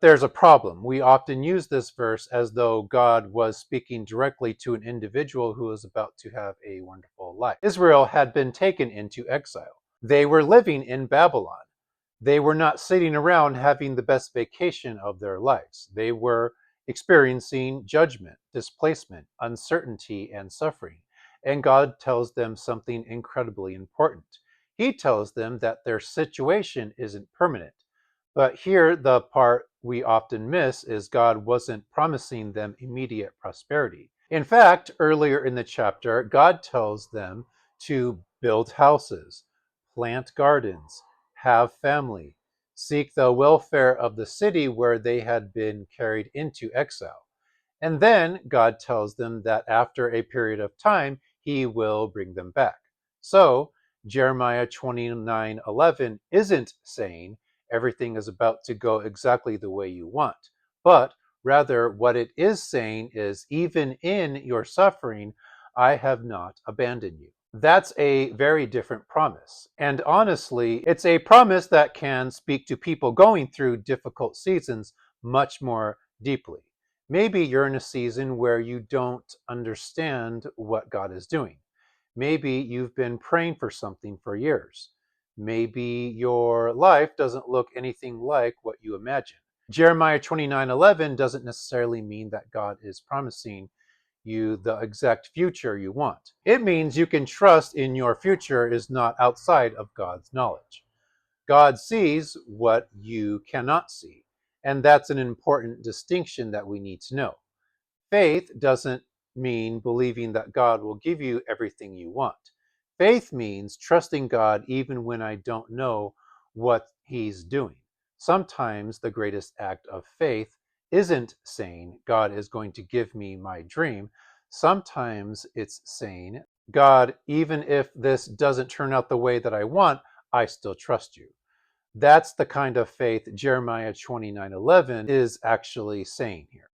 There's a problem. We often use this verse as though God was speaking directly to an individual who was about to have a wonderful life. Israel had been taken into exile. They were living in Babylon. They were not sitting around having the best vacation of their lives. They were experiencing judgment, displacement, uncertainty, and suffering. And God tells them something incredibly important. He tells them that their situation isn't permanent. But here, the part we often miss is God wasn't promising them immediate prosperity. In fact, earlier in the chapter, God tells them to build houses, plant gardens, have family, seek the welfare of the city where they had been carried into exile. And then God tells them that after a period of time, he will bring them back. So Jeremiah 29:11 isn't saying everything is about to go exactly the way you want, but rather what it is saying is, even in your suffering, I have not abandoned you. That's a very different promise. And honestly, it's a promise that can speak to people going through difficult seasons much more deeply. Maybe you're in a season where you don't understand what God is doing. Maybe you've been praying for something for years. Maybe your life doesn't look anything like what you imagine. Jeremiah 29:11 doesn't necessarily mean that God is promising you the exact future you want. It means you can trust in your future is not outside of God's knowledge. God sees what you cannot see, and that's an important distinction that we need to know. Faith doesn't mean believing that God will give you everything you want. Faith means trusting God even when I don't know what He's doing. Sometimes the greatest act of faith isn't saying, God is going to give me my dream. Sometimes it's saying, God, even if this doesn't turn out the way that I want, I still trust you. That's the kind of faith Jeremiah 29:11 is actually saying here.